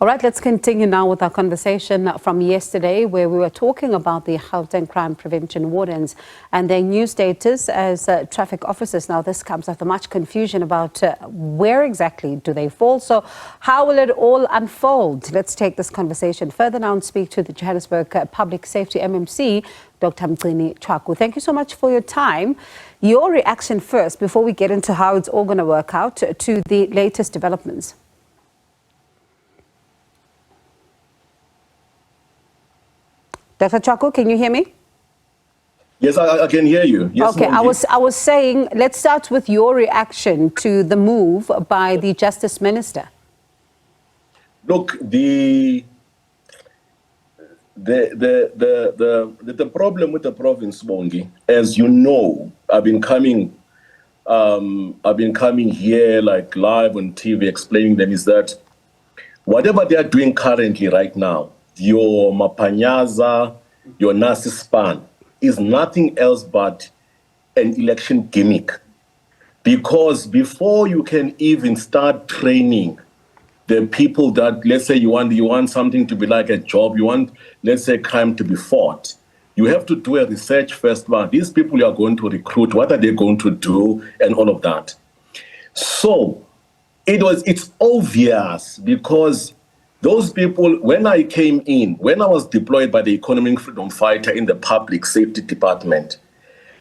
All right, let's continue now with our conversation from yesterday, where we were talking about the Gauteng crime prevention wardens and their new status as traffic officers. Now, this comes after much confusion about where exactly do they fall. So how will it all unfold? Let's take this conversation further now and speak to the Johannesburg Public Safety MMC, Dr. Mgcini Tshwaku. Thank you so much for your time. Your reaction first, before we get into how it's all going to work out, to the latest developments. Dr. Tshwaku, can you hear me? Yes, I can hear you. Yes, okay, I was saying, let's start with your reaction to the move by the Justice Minister. Look, the problem with the province, Bongi, as you know, I've been coming here like live on TV explaining them, is that whatever they are doing currently right now, your Amapanyaza, your Nasi span, is nothing else but an election gimmick. Because before you can even start training the people that, let's say you want something to be like a job, you want, let's say, crime to be fought, you have to do a research first about these people you are going to recruit, what are they going to do, and all of that. So it's obvious, because those people, when I came in, when I was deployed by the economic freedom fighter in the public safety department,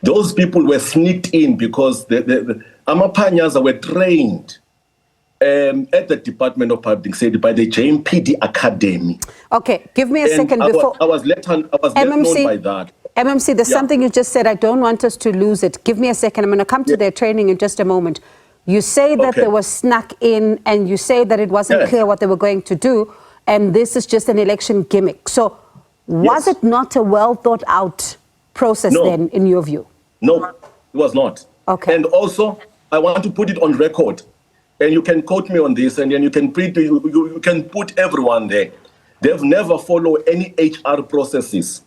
those people were sneaked in because the Amapanyaza were trained at the Department of Public Safety by the JMPD Academy. Okay, give me a second before. I was let known by that. MMC, there's something you just said. I don't want us to lose it. Give me a second. I'm going to come to their training in just a moment. You say that they were snuck in, and you say that it wasn't clear what they were going to do, and this is just an election gimmick. So was it not a well thought out process then, in your view? No, it was not. Okay. And also, I want to put it on record, and you can quote me on this, and then you can put everyone there. They've never followed any HR processes,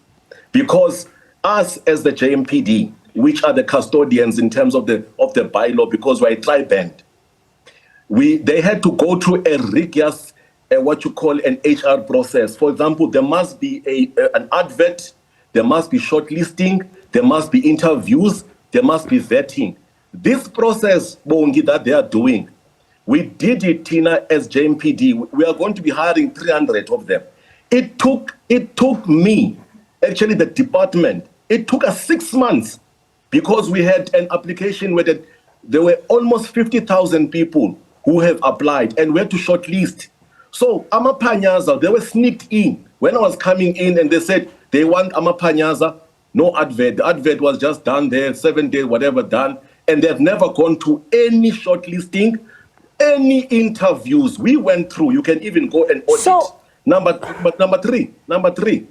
because us as the JMPD, which are the custodians in terms of the bylaw, because we're a tri-band, they had to go through a rigorous, what you call an HR process. For example, there must be an advert, there must be shortlisting, there must be interviews, there must be vetting. This process, Bongi, that they are doing, we did it, Tina, as JMPD. We are going to be hiring 300 of them. It took me, actually the department, it took us 6 months, because we had an application where there were almost 50,000 people who have applied, and we had to shortlist. So Amapanyaza, they were sneaked in. When I was coming in and they said they want Amapanyaza, no advert. The advert was just done there, 7 days, whatever done, and they've never gone to any shortlisting, any interviews. We went through. You can even go and audit. So, number three.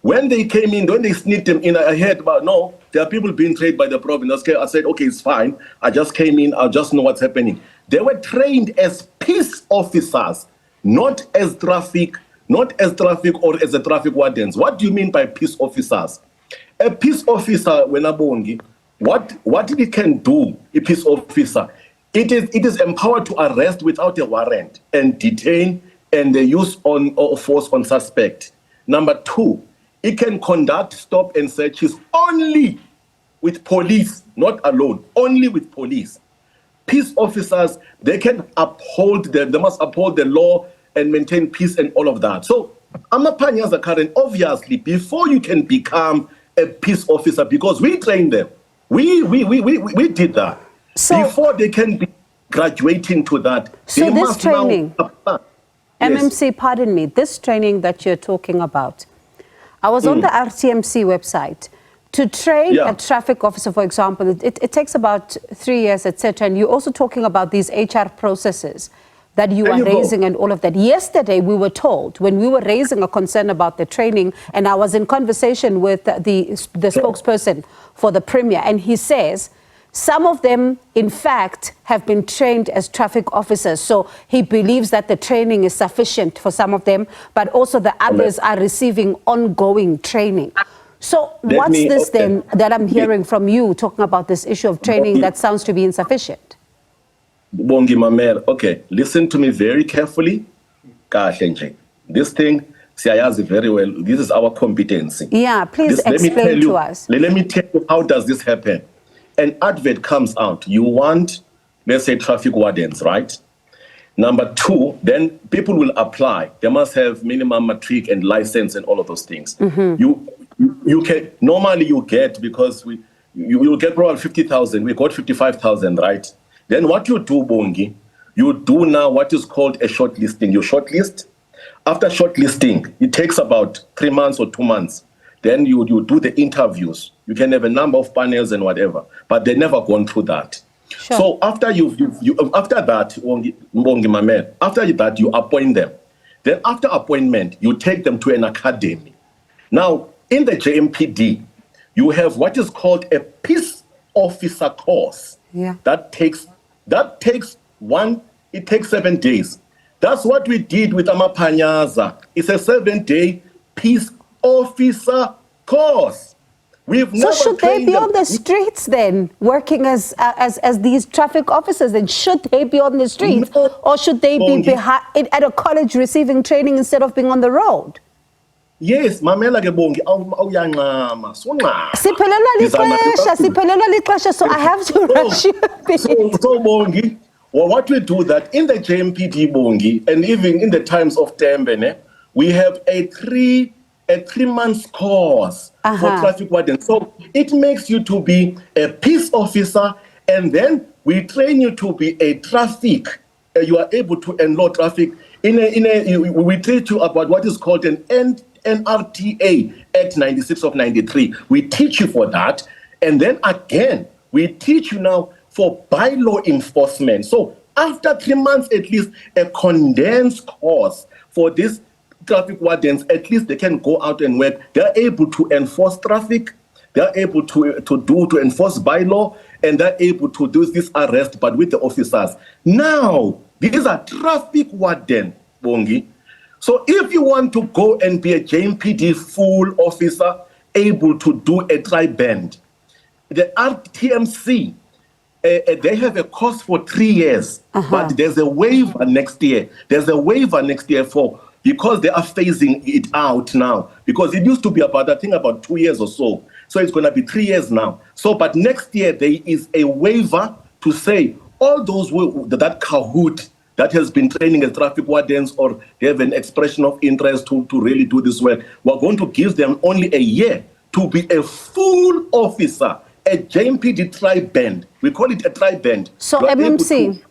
When they came in, when they sneaked them in, I heard about, no, there are people being trained by the province. I said, okay, it's fine. I just came in. I just know what's happening. They were trained as peace officers, not as traffic or as a traffic wardens. What do you mean by peace officers? A peace officer, Wenabongi, what it can do, a peace officer, it is empowered to arrest without a warrant and detain and the use of force on suspect. Number 2, it can conduct stop and searches only with police, not alone, only with police. Peace officers, they can they must uphold the law and maintain peace and all of that. So Amapanyaza, Karen, obviously, before you can become a peace officer, because we trained them, we did that. So, before they can be graduating to that, so this training, MMC, pardon me, this training that you're talking about, I was on the RTMC website. To train a traffic officer, for example, it takes about 3 years, etc. And you're also talking about these HR processes that you are raising and all of that. Yesterday, we were told, when we were raising a concern about the training, and I was in conversation with the spokesperson for the Premier, and he says some of them, in fact, have been trained as traffic officers. So he believes that the training is sufficient for some of them, but also the others are receiving ongoing training. So what's this then that I'm hearing from you talking about this issue of training that sounds to be insufficient? Bongi Mamel, okay, listen to me very carefully. This thing, siyayazi very well. This is our competency. Yeah, please explain to us. Let me tell you, how does this happen? An advert comes out. You want, let's say, traffic wardens, right? Number 2, then people will apply. They must have minimum matric and license and all of those things. You can normally you get, because you will get probably 50,000. We got 55,000, right? Then what you do, Bongi, you do now what is called a shortlisting. You shortlist. After shortlisting, it takes about 3 months or 2 months. Then you do the interviews. You can have a number of panels and whatever, but they never gone through that. Sure. So after after that, after that you appoint them. Then after appointment, you take them to an academy. Now in the JMPD, you have what is called a peace officer course. Yeah. It takes 7 days. That's what we did with Amapanyaza. It's a 7-day peace officer course. So should they be on the streets then, working as these traffic officers? And should they be on the streets, or should they be at a college receiving training instead of being on the road? Yes, mamela ke Bongi, awuyanqama, siphelelwa lixesha, so I have to rush you a bit. So Bongi, well, what we do that in the JMPD, Bongi, and even in the times of Tembene, we have a 3-month course for traffic wardens. So it makes you to be a peace officer, and then we train you to be a traffic. You are able to enroll traffic we teach you about what is called an NRTA Act 96 of 93. We teach you for that, and then again we teach you now for bylaw enforcement. So after 3 months, at least a condensed course for this traffic wardens, at least they can go out and work. They're able to enforce traffic, they're able to enforce bylaw, and they're able to do this arrest, but with the officers. Now, these are traffic warden, Bongi. So if you want to go and be a JMPD full officer, able to do a tri-band, the RTMC, they have a course for 3 years, but there's a waiver next year. There's a waiver next year because they are phasing it out now. Because it used to be about 2 years or so. So it's going to be 3 years now. So, but next year there is a waiver to say all those that Kahoot that has been training as traffic wardens, or they have an expression of interest to really do this work, we're going to give them only a year to be a full officer, a JMPD tri-band. We call it a tri-band. So MMC.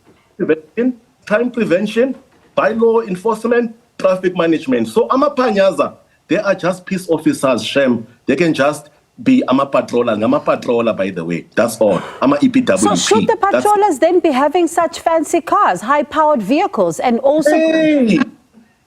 Crime prevention, bylaw enforcement, traffic management. So Amapanyaza, they are just peace officers, Shem. They can just be patroller, by the way. That's all. EPWP. So should the patrollers then be having such fancy cars, high-powered vehicles, and also... Hey,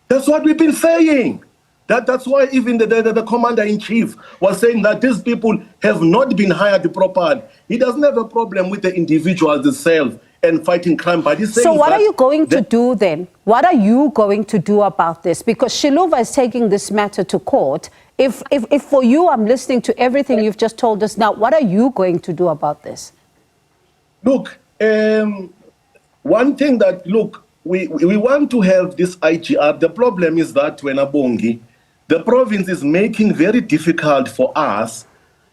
that's what we've been saying. That's why even the commander-in-chief was saying that these people have not been hired properly. He doesn't have a problem with the individuals themselves and fighting crime, but he's saying... So what are you going to do then? What are you going to do about this? Because Shiluva is taking this matter to court. If for you, I'm listening to everything you've just told us now, what are you going to do about this? Look, one thing that, look, we want to have this IGR. The problem is that when Abongi, the province is making very difficult for us,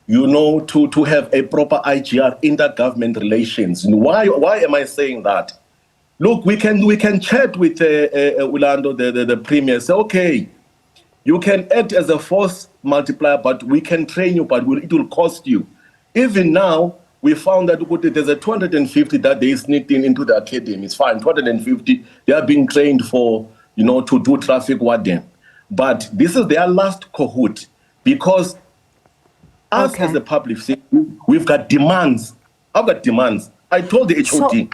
you know, to have a proper IGR, inter-government relations. Why am I saying that? Look, we can chat with Ulando, the premier, say, okay, you can act as a force multiplier, but we can train you, but it will cost you. Even now, we found that there's a 250 that they sneaked into the academy. It's fine, 250. They are being trained for, you know, to do traffic warden. But this is their last cohort, because us as a public safety, we've got demands. I've got demands. I told the HOD,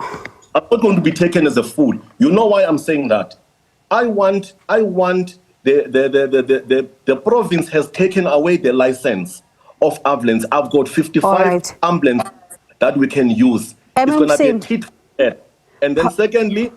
I'm not going to be taken as a fool. You know why I'm saying that? I want the province has taken away the license of ambulance. I've got 55 ambulances that we can use. It's going to be a tit for tat. And then secondly,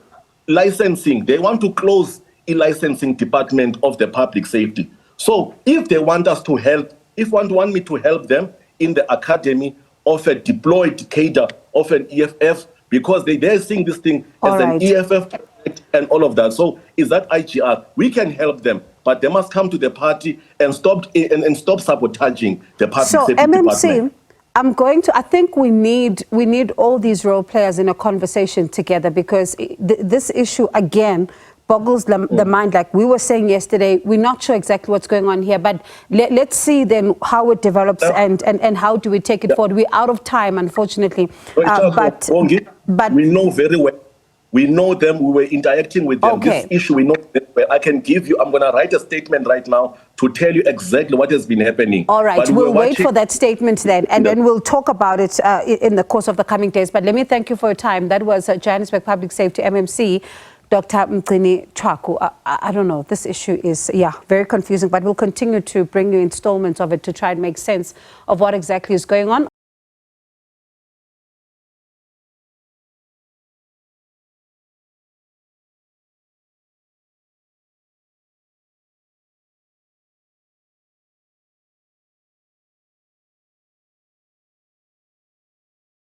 licensing. They want to close a licensing department of the public safety. So if they want us to help, if one want me to help them in the academy of a deployed cadre of an EFF, because they're seeing this thing as an EFF and all of that. So is that IGR? We can help them, but they must come to the party and stop sabotaging the public safety department. I think we need all these role players in a conversation together, because this issue again boggles the mind. Like we were saying yesterday, we're not sure exactly what's going on here, but let's see then how it develops and how do we take it forward. We're out of time, unfortunately. But we know very well. We know them. We were interacting with them. Okay. This issue, we know them well. I'm going to write a statement right now to tell you exactly what has been happening. All right, we'll wait for that statement then, and then we'll talk about it in the course of the coming days. But let me thank you for your time. That was Johannesburg Public Safety MMC, Dr. Mgcini Tshwaku. I don't know, this issue is, very confusing, but we'll continue to bring you installments of it to try and make sense of what exactly is going on.